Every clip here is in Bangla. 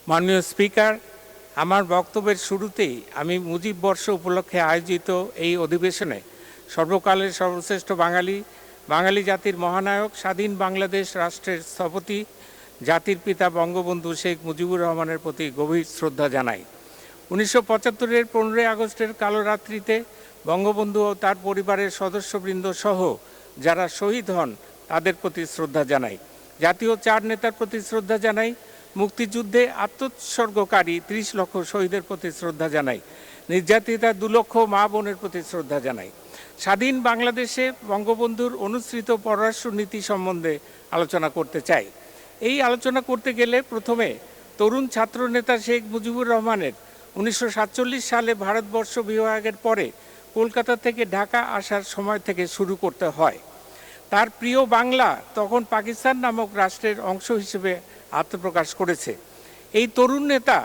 মাননীয় স্পিকার, আমার বক্তব্যের শুরুতেই আমি মুজিব বর্ষ উপলক্ষে আয়োজিত এই অধিবেশনে সর্বকালের সর্বশ্রেষ্ঠ বাঙালি জাতির মহানায়ক, স্বাধীন বাংলাদেশ রাষ্ট্রের স্থপতি, জাতির পিতা বঙ্গবন্ধু শেখ মুজিবুর রহমানের প্রতি গভীর শ্রদ্ধা জানাই। 1975-এর 15ই আগস্টের কালো রাত্রিতে বঙ্গবন্ধু ও তার পরিবারের সদস্যবৃন্দ সহ যারা শহীদ হন তাদের প্রতি শ্রদ্ধা জানাই। জাতীয় 4 নেতার প্রতি শ্রদ্ধা জানাই। মুক্তিযুদ্ধে আত্মোৎসর্গকারী 30 লক্ষ শহীদের প্রতি শ্রদ্ধা জানাই। নির্যাতিতা 2 লক্ষ মা বোনের প্রতি শ্রদ্ধা জানাই। স্বাধীন বাংলাদেশে বঙ্গবন্ধুর অনুসৃত পররাষ্ট্রনীতি সম্বন্ধে আলোচনা করতে চাই। এই আলোচনা করতে গেলে প্রথমে তরুণ ছাত্রনেতা শেখ মুজিবুর রহমানের 1947 সালে ভারতবর্ষ বিভাগের পরে কলকাতা থেকে ঢাকা আসার সময় থেকে শুরু করতে হয়। তার প্রিয় বাংলা তখন পাকিস্তান নামক রাষ্ট্রের অংশ হিসেবে আত্মপ্রকাশ করেছে। এই তরুণ নেতা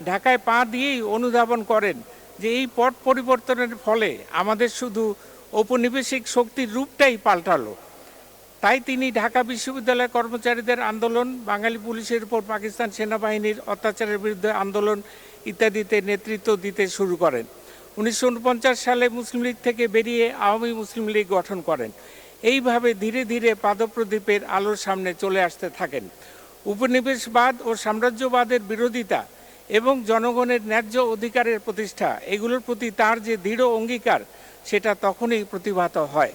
ঢাকায় পা দিয়েই অনুধাবন করেন যে এই পট পরিবর্তনের ফলে আমাদের শুধু ঔপনিবেশিক শক্তির রূপটাই পাল্টালো। তাই তিনি ঢাকা বিশ্ববিদ্যালয় কর্মচারীদের আন্দোলন, বাঙালি পুলিশের উপর পাকিস্তান সেনাবাহিনীর অত্যাচারের বিরুদ্ধে আন্দোলন ইত্যাদিতে নেতৃত্ব দিতে শুরু করেন। 1949 সালে মুসলিম লীগ থেকে বেরিয়ে আওয়ামী মুসলিম লীগ গঠন করেন। এইভাবে ধীরে ধীরে পাদপ্রদীপের আলোর সামনে চলে আসতে থাকেন। উপনিবেশবাদ ও সাম্রাজ্যবাদের বিরোধিতা এবং জনগণের ন্যায্য অধিকারের প্রতিষ্ঠা, এগুলোর প্রতি তার যে দৃঢ় অঙ্গীকার সেটা তখনই প্রতিভাত হয়।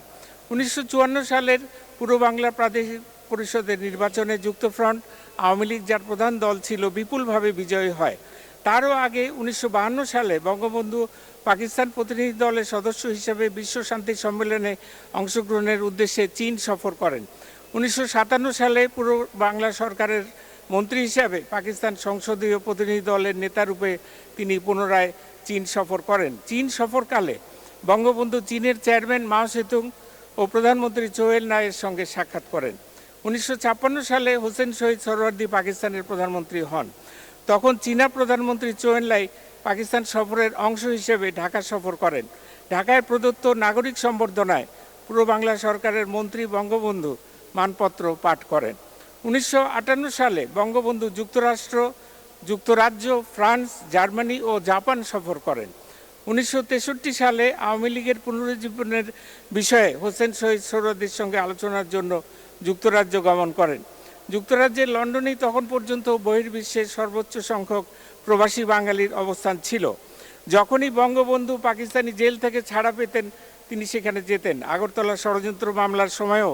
1954 সালের পূর্ব বাংলা প্রাদেশিক পরিষদের নির্বাচনে যুক্তফ্রন্ট আওয়ামী লীগ, যার প্রধান দল ছিল, বিপুলভাবে বিজয়ী হয়। তারও আগে 1952 সালে বঙ্গবন্ধু পাকিস্তান প্রতিনিধি দলের সদস্য হিসেবে বিশ্ব শান্তি সম্মেলনে অংশগ্রহণের উদ্দেশ্যে চীন সফর করেন। 1957 সালে পূর্ব বাংলা সরকারের মন্ত্রী হিসাবে পাকিস্তান সংসদীয় প্রতিনিধি দলের নেতারূপে তিনি পুনরায় চীন সফর করেন। চীন সফরকালে বঙ্গবন্ধু চীনের চেয়ারম্যান মাও সেতুং ও প্রধানমন্ত্রী চৌয়েল নাইয়ের সঙ্গে সাক্ষাৎ করেন। 1956 সালে হোসেন শহীদ সোহরাওয়ার্দী পাকিস্তানের প্রধানমন্ত্রী হন। তখন চীনা প্রধানমন্ত্রী চৌয়েন লাই পাকিস্তান সফরের অংশ হিসেবে ঢাকা সফর করেন। ঢাকায় প্রদত্ত নাগরিক সম্বর্ধনায় পূর্ব বাংলা সরকারের মন্ত্রী বঙ্গবন্ধু মানপত্র পাঠ করেন। 1958 সালে বঙ্গবন্ধু যুক্তরাজ্য, ফ্রান্স, জার্মানি ও জাপান সফর করেন। 1963 সালে আওয়ামী লীগের পুনরুজ্জীবনের বিষয়ে হোসেন শহীদ সোহরাওয়ার্দীর সঙ্গে আলোচনার জন্য যুক্তরাজ্য গমন করেন। যুক্তরাজ্যের লন্ডনেই তখন পর্যন্ত বহির্বিশ্বের সর্বোচ্চ সংখ্যক প্রবাসী বাঙালির অবস্থান ছিল। যখনই বঙ্গবন্ধু পাকিস্তানি জেল থেকে ছাড়া পেতেন তিনি সেখানে যেতেন। আগরতলা ষড়যন্ত্র মামলার সময়ও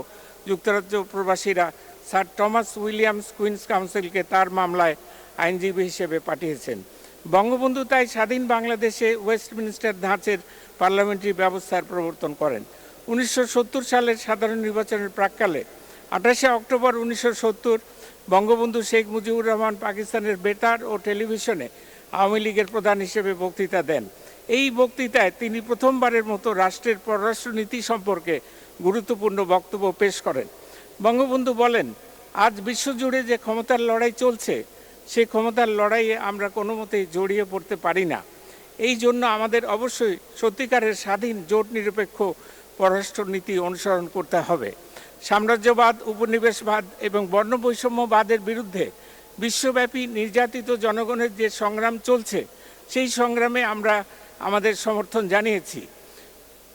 যুক্তরাজ্য প্রবাসীরা স্যার টমাস উইলিয়ামস কুইন্স কাউন্সিলকে তার মামলায় আইনজীবী হিসেবে পাঠিয়েছেন। বঙ্গবন্ধু তাই স্বাধীন বাংলাদেশে ওয়েস্টমিনস্টার ধাঁচের পার্লামেন্টারি ব্যবস্থার প্রবর্তন করেন। 1970 সালের সাধারণ নির্বাচনের প্রাক্কালে 28 অক্টোবর 1970 বঙ্গবন্ধু শেখ মুজিবুর রহমান পাকিস্তানের বেতার ও টেলিভিশনে আওয়ামী লীগের প্রধান হিসেবে বক্তৃতা দেন। এই বক্তৃতায় তিনি প্রথমবারের মতো রাষ্ট্রের পররাষ্ট্রনীতি সম্পর্কে গুরুত্বপূর্ণ বক্তব্য পেশ করেন। বঙ্গবন্ধু বলেন, আজ বিশ্বজুড়ে যে ক্ষমতার লড়াই চলছে সেই ক্ষমতার লড়াইয়ে আমরা কোনো মতেই জড়িয়ে পড়তে পারি না। এই জন্য আমাদের অবশ্যই সত্যিকারের স্বাধীন জোট নিরপেক্ষ পররাষ্ট্রনীতি অনুসরণ করতে হবে। সাম্রাজ্যবাদ, উপনিবেশবাদ এবং বর্ণবৈষম্যবাদের বিরুদ্ধে বিশ্বব্যাপী নির্যাতিত জনগণের যে সংগ্রাম চলছে সেই সংগ্রামে আমরা আমাদের সমর্থন জানিয়েছি।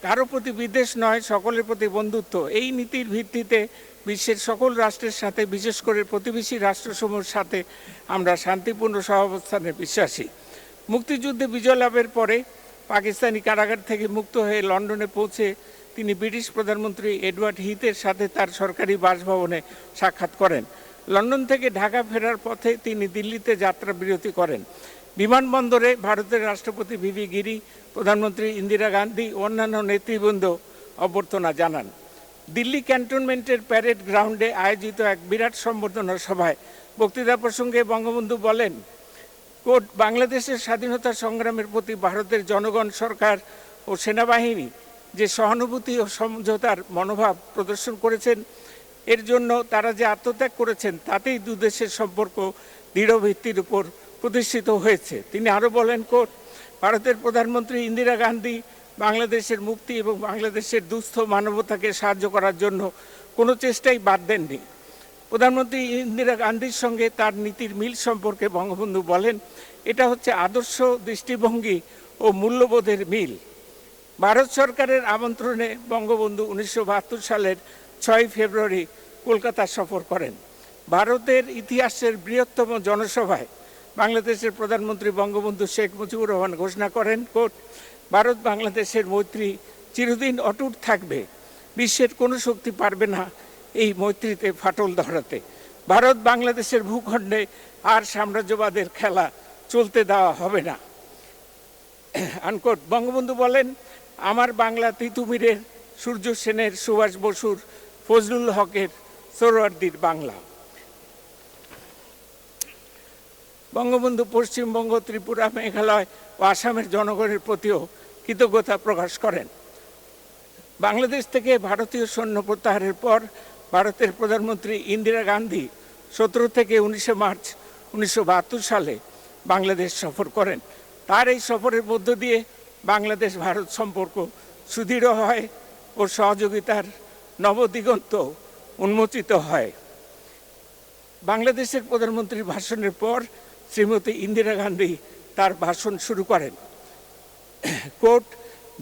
কারো প্রতি বিদ্বেষ নয়, সকলের প্রতি বন্ধুত্ব, এই নীতির ভিত্তিতে বিশ্বের সকল রাষ্ট্রের সাথে, বিশেষ করে প্রতিবেশী রাষ্ট্রসমূহের সাথে আমরা শান্তিপূর্ণ সহাবস্থানে বিশ্বাসী। মুক্তিযুদ্ধে বিজয় লাভের পরে পাকিস্তানি কারাগার থেকে মুক্ত হয়ে লন্ডনে পৌঁছে তিনি ব্রিটিশ প্রধানমন্ত্রী এডওয়ার্ড হিথের সাথে তার সরকারি বাসভবনে সাক্ষাৎ করেন। লন্ডন থেকে ঢাকা ফেরার পথে তিনি দিল্লিতে যাত্রা বিরতি করেন। বিমানবন্দরে ভারতের রাষ্ট্রপতি ভিভি গিরি, প্রধানমন্ত্রী ইন্দিরা গান্ধী ও অন্যান্য নেতৃবৃন্দ অভ্যর্থনা জানান। দিল্লি ক্যান্টনমেন্টের প্যারেড গ্রাউন্ডে আয়োজিত এক বিরাট সম্বর্ধনা সভায় বক্তৃতা প্রসঙ্গে বঙ্গবন্ধু বলেন, কোট, বাংলাদেশের স্বাধীনতা সংগ্রামের প্রতি ভারতের জনগণ, সরকার ও সেনাবাহিনী যে সহানুভূতি ও সমঝোতার মনোভাব প্রদর্শন করেছেন, এর জন্য তারা যে আত্মত্যাগ করেছেন তাতেই দুদেশের সম্পর্ক দৃঢ় ভিত্তির উপর প্রতিষ্ঠিত হয়েছে। তিনি আরও বলেন, কোট, ভারতের প্রধানমন্ত্রী ইন্দিরা গান্ধী বাংলাদেশের মুক্তি এবং বাংলাদেশের দুস্থ মানবতাকে সাহায্য করার জন্য কোনো চেষ্টাই বাদ দেননি। প্রধানমন্ত্রী ইন্দিরা গান্ধীর সঙ্গে তার নীতির মিল সম্পর্কে বঙ্গবন্ধু বলেন, এটা হচ্ছে আদর্শ দৃষ্টিভঙ্গি ও মূল্যবোধের মিল। ভারত সরকারের আমন্ত্রণে বঙ্গবন্ধু 1972 সালের 6 ফেব্রুয়ারি কলকাতা সফর করেন। ভারতের ইতিহাসের বৃহত্তম জনসভায় বাংলাদেশের প্রধানমন্ত্রী বঙ্গবন্ধু শেখ মুজিবুর রহমান ঘোষণা করেন, কোট, ভারত বাংলাদেশের মৈত্রী চিরদিন অটুট থাকবে, বিশ্বের কোনো শক্তি পারবে না এই মৈত্রীতে ফাটল ধরাতে। ভারত বাংলাদেশের ভূখণ্ডে আর সাম্রাজ্যবাদের খেলা চলতে দেওয়া হবে না, আনকোট। বঙ্গবন্ধু বলেন, আমার বাংলা তিতুমিরের, সূর্য সেনের, সুভাষ বসুর, ফজলুল হকের, সোহরাওয়ার্দীর বাংলা। বঙ্গবন্ধু পশ্চিমবঙ্গ, ত্রিপুরা, মেঘালয় ও আসামের জনগণের প্রতিও কৃতজ্ঞতা প্রকাশ করেন। বাংলাদেশ থেকে ভারতীয় সৈন্য প্রত্যাহারের পর ভারতের প্রধানমন্ত্রী ইন্দিরা গান্ধী 17 থেকে 19 মার্চ 1972 সালে বাংলাদেশ সফর করেন। তার এই সফরের মধ্য দিয়ে বাংলাদেশ ভারত সম্পর্ক সুদৃঢ় হয় ও সহযোগিতার নবদিগন্ত উন্মোচিত হয়। বাংলাদেশের প্রধানমন্ত্রীর ভাষণের পর শ্রীমতী ইন্দিরা গান্ধী তার ভাষণ শুরু করেন, কোট,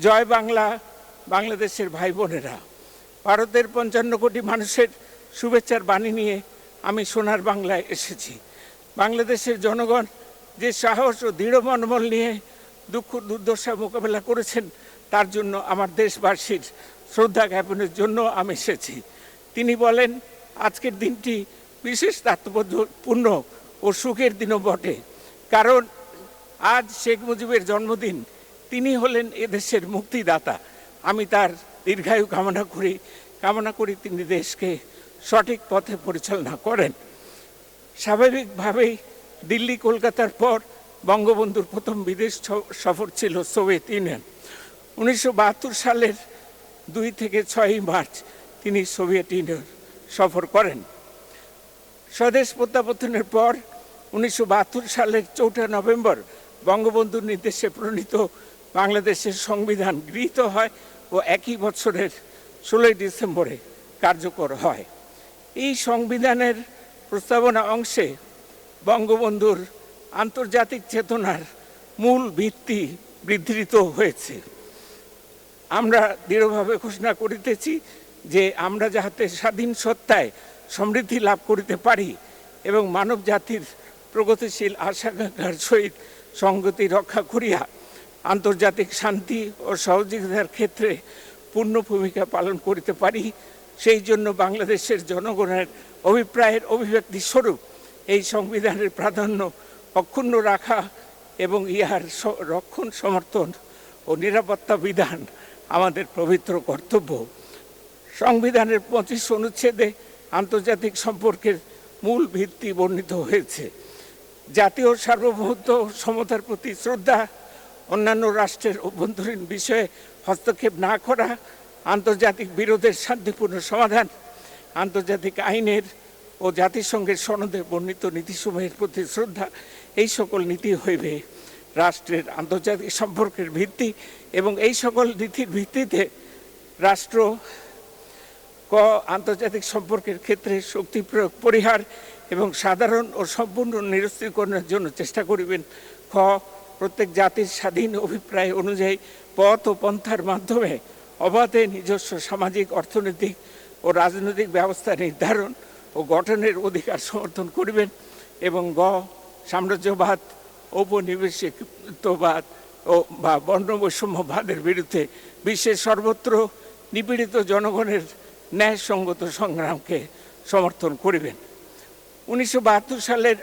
জয় বাংলা, বাংলাদেশের ভাই বোনেরা, ভারতের 55 কোটি মানুষের শুভেচ্ছার বাণী নিয়ে আমি সোনার বাংলায় এসেছি। বাংলাদেশের জনগণ যে সাহস ও দৃঢ় মনোবল নিয়ে দুঃখ দুর্দশা মোকাবেলা করেছেন, তার জন্য আমার দেশবাসীর শ্রদ্ধা জ্ঞাপনের জন্য আমি এসেছি। তিনি বলেন, আজকের দিনটি বিশেষ তাৎপর্যপূর্ণ ও সুখের দিনও বটে, কারণ আজ শেখ মুজিবের জন্মদিন। তিনি হলেন এদেশের মুক্তিদাতা। আমি তার দীর্ঘায়ু কামনা করি তিনি দেশকে সঠিক পথে পরিচালনা করেন। স্বাভাবিকভাবেই দিল্লি কলকাতার পর বঙ্গবন্ধুর প্রথম বিদেশ সফর ছিল সোভিয়েত ইউনিয়ন। 1972 সালের 2 থেকে 6 মার্চ তিনি সোভিয়েত ইউনিয়ন সফর করেন। স্বদেশ প্রত্যাবর্তনের পর 1972 সালের 4 নভেম্বর বঙ্গবন্ধুর নির্দেশে প্রণীত বাংলাদেশের সংবিধান গৃহীত হয় ও একই বছরের 16 ডিসেম্বরে কার্যকর হয়। এই সংবিধানের প্রস্তাবনা অংশে বঙ্গবন্ধুর আন্তর্জাতিক চেতনার মূল ভিত্তি বিধৃত হয়েছে। আমরা দৃঢ়ভাবে ঘোষণা করিতেছি যে আমরা যাহাতে স্বাধীন সত্তায় সমৃদ্ধি লাভ করিতে পারি এবং মানব জাতির প্রগতিশীল আশা-আকাঙ্ক্ষার সহিত সংগতি রক্ষা করিয়া আন্তর্জাতিক শান্তি ও সহযোগিতার ক্ষেত্রে পূর্ণ ভূমিকা পালন করিতে পারি, সেই জন্য বাংলাদেশের জনগণের অভিপ্রায়ের অভিব্যক্তি স্বরূপ এই সংবিধানের প্রাধান্য অক্ষুণ্ণ রাখা এবং ইহার রক্ষণ, সমর্থন ও নিরাপত্তা বিধান আমাদের পবিত্র কর্তব্য। সংবিধানের 25 অনুচ্ছেদে আন্তর্জাতিক সম্পর্কের মূল ভিত্তি বর্ণিত হয়েছে। জাতীয় সার্বভৌমত্ব ও সমতার প্রতি শ্রদ্ধা, অন্যান্য রাষ্ট্রের অভ্যন্তরীণ বিষয়ে হস্তক্ষেপ না করা, আন্তর্জাতিক বিরোধের শান্তিপূর্ণ সমাধান, আন্তর্জাতিক আইনের ও জাতিসংঘের সনদে বর্ণিত নীতিসমূহের প্রতি শ্রদ্ধা, এই সকল নীতি হইবে রাষ্ট্রের আন্তর্জাতিক সম্পর্কের ভিত্তি এবং এই সকল নীতির ভিত্তিতে রাষ্ট্র ক আন্তর্জাতিক সম্পর্কের ক্ষেত্রে শক্তি প্রয়োগ পরিহার এবং সাধারণ ও সম্পূর্ণ নিরস্ত্রীকরণের জন্য চেষ্টা করিবেন। খ প্রত্যেক জাতির স্বাধীন অভিপ্রায় অনুযায়ী পথ ও পন্থার মাধ্যমে অবাধে নিজস্ব সামাজিক, অর্থনৈতিক ও রাজনৈতিক ব্যবস্থা নির্ধারণ ও গঠনের অধিকার সমর্থন করিবেন এবং গ সাম্রাজ্যবাদ, ঔপনিবেশিকতাবাদ ও বা বর্ণবৈষম্যবাদের বিরুদ্ধে বিশ্বের সর্বত্র নিপীড়িত জনগণের ন্যায়সঙ্গত সংগ্রামকে সমর্থন করিবেন। 1972 সালের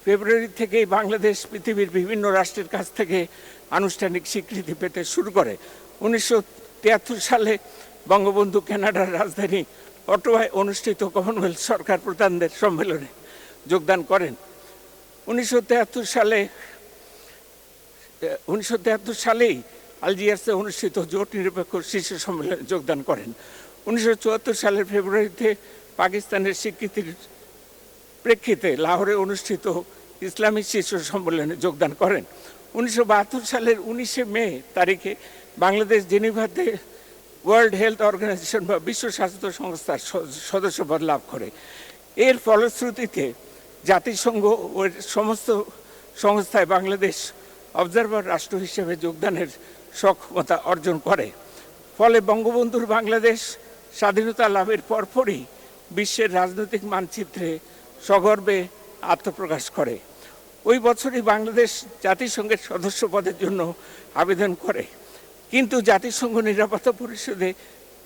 ফেব্রুয়ারি থেকেই বাংলাদেশ পৃথিবীর বিভিন্ন রাষ্ট্রের কাছ থেকে আনুষ্ঠানিক স্বীকৃতি পেতে শুরু করে। 1973 সালে বঙ্গবন্ধু কানাডার রাজধানী অটোয়ায় অনুষ্ঠিত কমনওয়েলথ সরকার প্রধানদের সম্মেলনে যোগদান করেন। 1973 সালেই আলজিয়ার্সে অনুষ্ঠিত জোট নিরপেক্ষ শীর্ষ সম্মেলনে যোগদান করেন। 1974 সালের ফেব্রুয়ারিতে পাকিস্তানের স্বীকৃতির প্রেক্ষিতে লাহোরে অনুষ্ঠিত ইসলামী শীর্ষ সম্মেলনে যোগদান করেন। 1972 সালের 19 মে তারিখে বাংলাদেশ জেনেভাতে ওয়ার্ল্ড হেলথ অর্গানাইজেশন বা বিশ্ব স্বাস্থ্য সংস্থার সদস্যপদ লাভ করে। এর ফলশ্রুতিতে জাতিসংঘ ও সমস্ত সংস্থায় বাংলাদেশ অবজারভার রাষ্ট্র হিসেবে যোগদানের সক্ষমতা অর্জন করে। ফলে বঙ্গবন্ধুর বাংলাদেশ স্বাধীনতা লাভের পরপরই বিশ্বের রাজনৈতিক মানচিত্রে সগর্বে আত্মপ্রকাশ করে। ওই বছরই বাংলাদেশ জাতিসংঘের সদস্য পদের জন্য আবেদন করে, কিন্তু জাতিসংঘ নিরাপত্তা পরিষদে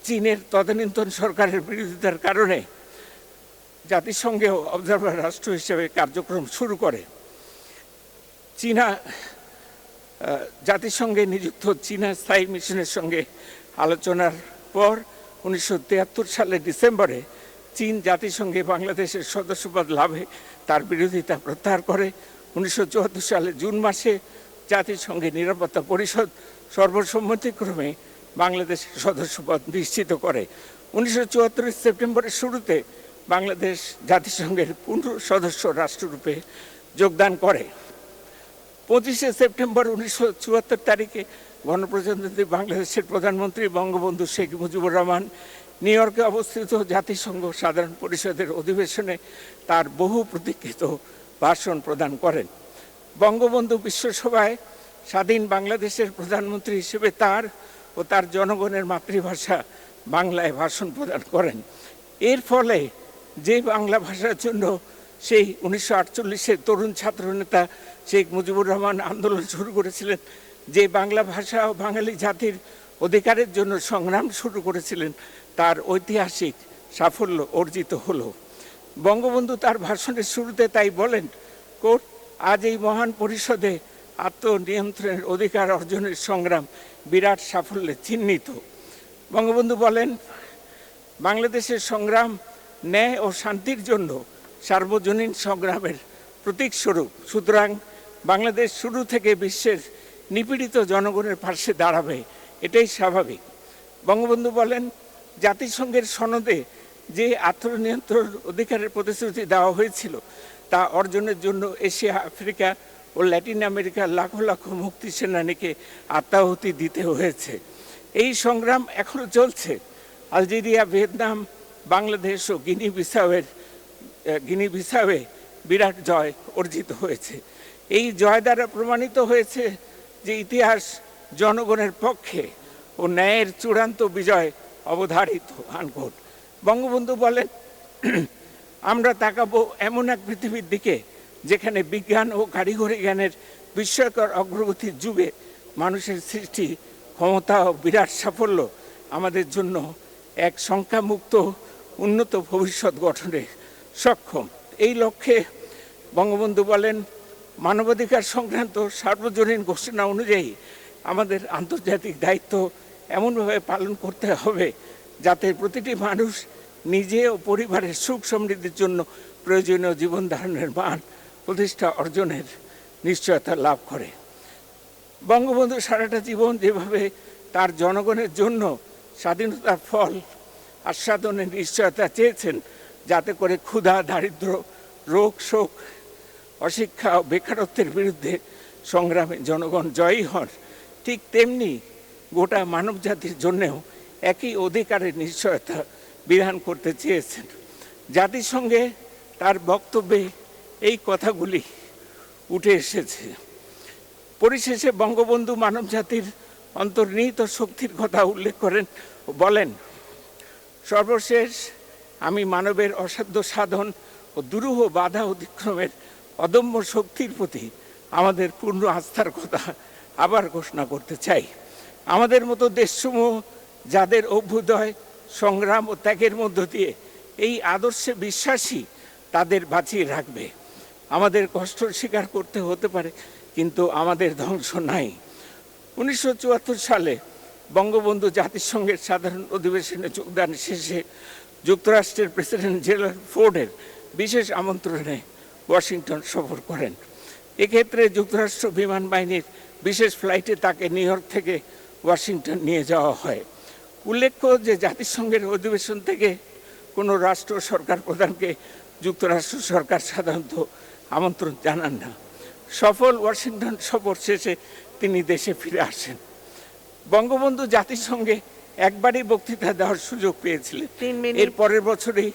চীনের তদানীন্তন সরকারের বিরোধিতার কারণে জাতিসংঘেও অবজারভার রাষ্ট্র হিসেবে কার্যক্রম শুরু করে। চীনা জাতিসংঘে নিযুক্ত চীনা স্থায়ী মিশনের সঙ্গে আলোচনার পর 1973 সালের ডিসেম্বরে চীন জাতিসংঘে বাংলাদেশের সদস্যপদ লাভে তার বিরোধিতা প্রত্যাহার করে। 1974 সালের জুন মাসে জাতিসংঘের নিরাপত্তা পরিষদ সর্বসম্মতিক্রমে বাংলাদেশের সদস্যপদ নিশ্চিত করে। 1974 সেপ্টেম্বরের শুরুতে বাংলাদেশ জাতিসংঘের পূর্ণ সদস্য রাষ্ট্ররূপে যোগদান করে। 25শে সেপ্টেম্বর 1974 তারিখে গণপ্রজাতন্ত্রী বাংলাদেশের প্রধানমন্ত্রী বঙ্গবন্ধু শেখ মুজিবুর রহমান নিউ ইয়র্কে অবস্থিত জাতিসংঘ সাধারণ পরিষদের অধিবেশনে তার বহু প্রতীক্ষিত ভাষণ প্রদান করেন। বঙ্গবন্ধু বিশ্বসভায় স্বাধীন বাংলাদেশের প্রধানমন্ত্রী হিসেবে তার ও তার জনগণের মাতৃভাষা বাংলায় ভাষণ প্রদান করেন। এর ফলে যে বাংলা ভাষার জন্য সেই 1948-এর তরুণ ছাত্রনেতা শেখ মুজিবুর রহমান আন্দোলন শুরু করেছিলেন, যে বাংলা ভাষা ও বাঙালি জাতির অধিকারের জন্য সংগ্রাম শুরু করেছিলেন, তার ঐতিহাসিক সাফল্য অর্জিত হলো। বঙ্গবন্ধু তার ভাষণের শুরুতে তাই বলেন, কোর্ট আজ এই মহান পরিষদে আত্মনিয়ন্ত্রণের অধিকার অর্জনের সংগ্রাম বিরাট সাফল্যে চিহ্নিত। বঙ্গবন্ধু বলেন, বাংলাদেশের সংগ্রাম ন্যায় ও শান্তির জন্য সার্বজনীন সংগ্রামের প্রতীক স্বরূপ। সুতরাং বাংলাদেশ শুরু থেকে বিশ্বের নিপীড়িত জনগণের পাশে দাঁড়াবে, এটাই স্বাভাবিক। বঙ্গবন্ধু বলেন, জাতিসংঘের সনদে যে আত্মনিয়ন্ত্রণ অধিকারের প্রতিশ্রুতি দেওয়া হয়েছিল তা অর্জনের জন্য এশিয়া, আফ্রিকা ও ল্যাটিন আমেরিকার লাখো লাখো মুক্তি সেনানীকে আত্মাহুতি দিতে হয়েছে। এই সংগ্রাম এখনো চলছে। আলজেরিয়া, ভিয়েতনাম, বাংলাদেশ ও গিনি বিসাওয়ে বিরাট জয় অর্জিত হয়েছে। এই জয় দ্বারা প্রমাণিত হয়েছে যে ইতিহাস জনগণের পক্ষে ও ন্যায়ের চূড়ান্ত বিজয় অবধারিত। আনকোট। বঙ্গবন্ধু বলেন, আমরা তাকাবো এমন এক পৃথিবীর দিকে যেখানে বিজ্ঞান ও কারিগরি জ্ঞানের বিস্ময়কর অগ্রগতির যুগে মানুষের সৃষ্টি ক্ষমতা ও বিরাট সাফল্য আমাদের জন্য এক সংখ্যামুক্ত উন্নত ভবিষ্যৎ গঠনে সক্ষম। এই লক্ষ্যে বঙ্গবন্ধু বলেন, মানবাধিকার সংক্রান্ত সার্বজনীন ঘোষণা অনুযায়ী আমাদের আন্তর্জাতিক দায়িত্ব এমনভাবে পালন করতে হবে যাতে প্রতিটি মানুষ নিজে ও পরিবারের সুখ সমৃদ্ধির জন্য প্রয়োজনীয় জীবন ধারণের মান প্রতিষ্ঠা অর্জনের নিশ্চয়তা লাভ করে। বঙ্গবন্ধু সারাটা জীবন যেভাবে তার জনগণের জন্য স্বাধীনতার ফল আস্বাদনের নিশ্চয়তা চেয়েছেন, যাতে করে ক্ষুধা, দারিদ্র, রোগ, শোক, অশিক্ষা ও বেকারত্বের বিরুদ্ধে সংগ্রামে জনগণ জয়ী হন, ঠিক তেমনি গোটা মানব জাতির জন্যেও একই অধিকারের নিশ্চয়তা বিধান করতে চেয়েছেন। জাতিসংঘে তার বক্তব্যে এই কথাগুলি উঠে এসেছে। পরিশেষে বঙ্গবন্ধু মানব জাতির অন্তর্নিহিত শক্তির কথা উল্লেখ করেন ও বলেন, সর্বশেষ আমি মানবের অসাধ্য সাধন ও দুরূহ বাধা অতিক্রমের অদম্য শক্তির প্রতি আমাদের পূর্ণ আস্থার কথা আবার ঘোষণা করতে চাই। আমাদের মতো দেশসমূহ যাদের অভ্যুদয়, সংগ্রাম ও ত্যাগের মধ্য দিয়ে এই আদর্শে বিশ্বাসী, তাদের বাঁচিয়ে রাখবে। আমাদের কষ্ট স্বীকার করতে হতে পারে, কিন্তু আমাদের ধ্বংস নাই। 1974 সালে বঙ্গবন্ধু জাতিসংঘের সাধারণ অধিবেশনে যোগদান শেষে যুক্তরাষ্ট্রের প্রেসিডেন্ট জেরাল্ড ফোর্ডের বিশেষ আমন্ত্রণে ওয়াশিংটন সফর করেন। এক্ষেত্রে যুক্তরাষ্ট্র বিমান বাহিনীর বিশেষ ফ্লাইটে তাকে নিউ ইয়র্ক থেকে ওয়াশিংটন নিয়ে যাওয়া হয়। উল্লেখ্য যে জাতিসংঘের অধিবেশন থেকে কোনো রাষ্ট্র সরকার প্রধানকে যুক্তরাষ্ট্র সরকার সাধারণত আমন্ত্রণ জানান না। সফল ওয়াশিংটন সফর শেষে তিনি দেশে ফিরে আসেন। বঙ্গবন্ধু জাতিসংঘে একবারই বক্তৃতা দেওয়ার সুযোগ পেয়েছিলেন। 3 মিনিট। এর পরের বছরই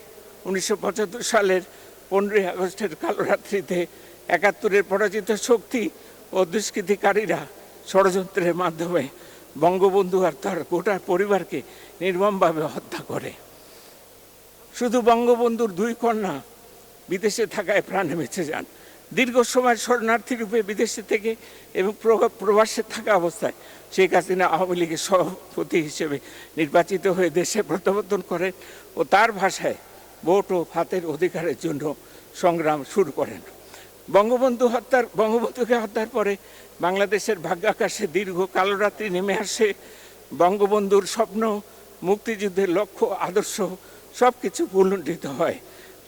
1975 সালের 15ই আগস্টের কালো রাত্রিতে 71-এর পরাজিত শক্তি ও দুষ্কৃতিকারীরা ষড়যন্ত্রের মাধ্যমে বঙ্গবন্ধু আর তার গোটা পরিবারকে নির্মমভাবে হত্যা করে। শুধু বঙ্গবন্ধুর 2 কন্যা বিদেশে থাকায় প্রাণে বেঁচে যান। দীর্ঘ সময় শরণার্থী রূপে বিদেশে থেকে এবং প্রবাসে থাকা অবস্থায় শেখ হাসিনা আওয়ামী লীগের সভাপতি হিসেবে নির্বাচিত হয়ে দেশে প্রত্যাবর্তন করেন ও তার ভাষায় ভোট ও ভাতের অধিকারের জন্য সংগ্রাম শুরু করেন। বঙ্গবন্ধুকে হত্যার পরে বাংলাদেশের ভাগ্যাকাশে দীর্ঘ কালো রাত্রি নেমে আসে। বঙ্গবন্ধুর স্বপ্ন, মুক্তিযুদ্ধের লক্ষ্য, আদর্শ সব কিছু পুনর্লিখিত হয়।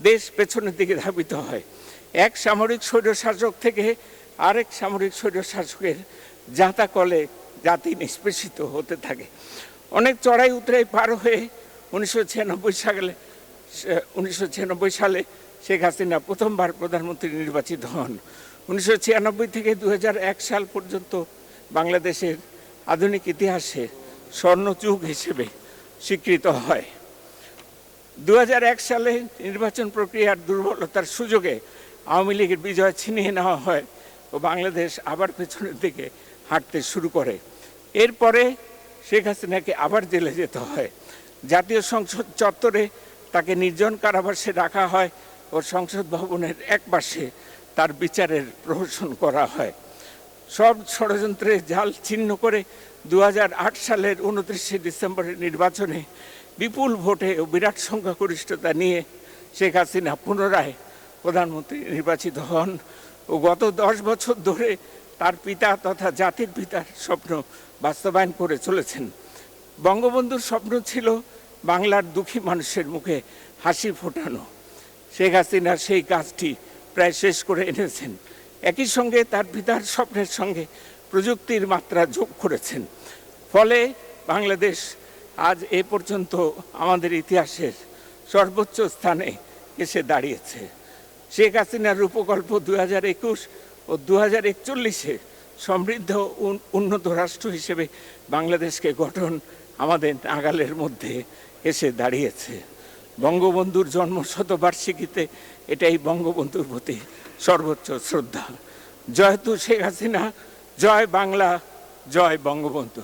দেশ পেছনের দিকে ধাবিত হয়। এক সামরিক স্বৈরশাসক থেকে আরেক সামরিক স্বৈরশাসকের জাঁতাকলে জাতি নিষ্পেষিত হতে থাকে। অনেক চড়াই উতরাই পার হয়ে 1996 সালে শেখ হাসিনা প্রথমবার প্রধানমন্ত্রী নির্বাচিত হন। 1996 থেকে 2001 সাল পর্যন্ত বাংলাদেশের আধুনিক ইতিহাসে স্বর্ণযুগ হিসেবে স্বীকৃত হয়। 2001 সালে নির্বাচন প্রক্রিয়ার দুর্বলতার সুযোগে আওয়ামী লীগের বিজয় ছিনিয়ে নেওয়া হয় ও বাংলাদেশ আবার পেছনের দিকে হাঁটতে শুরু করে। এরপরে শেখ হাসিনাকে আবার জেলে যেতে হয়। জাতীয় সংসদ চত্বরে তাকে নির্জন কারাবাসে রাখা হয় ও সংসদ ভবনের এক পাশে তার বিচারের প্রহসন করা হয়। সব ষড়যন্ত্রের জাল ছিন্ন করে 2008 সালের 29শে ডিসেম্বরের নির্বাচনে বিপুল ভোটে ও বিরাট সংখ্যাগরিষ্ঠতা নিয়ে শেখ হাসিনা পুনরায় প্রধানমন্ত্রী নির্বাচিত হন ও গত 10 বছর ধরে তার পিতা তথা জাতির পিতার স্বপ্ন বাস্তবায়ন করে চলেছেন। বঙ্গবন্ধুর স্বপ্ন ছিল বাংলার দুঃখী মানুষের মুখে হাসি ফোটানো। শেখ হাসিনা সেই কাজটি প্রায় শেষ করে এনেছেন। একই সঙ্গে তার পিতার স্বপ্নের সঙ্গে প্রযুক্তির মাত্রা যোগ করেছেন। ফলে বাংলাদেশ আজ এ পর্যন্ত আমাদের ইতিহাসের সর্বোচ্চ স্থানে এসে দাঁড়িয়েছে। শেখ হাসিনার রূপকল্প 2021 ও 2041-এ সমৃদ্ধ উন্নত রাষ্ট্র হিসেবে বাংলাদেশকে গঠন আমাদের নাগালের মধ্যে এসে দাঁড়িয়েছে। বঙ্গবন্ধুর জন্মশতবার্ষিকীতে এটাই বঙ্গবন্ধুর প্রতি সর্বোচ্চ শ্রদ্ধা। জয়তু শেখ হাসিনা, জয় বাংলা, জয় বঙ্গবন্ধু।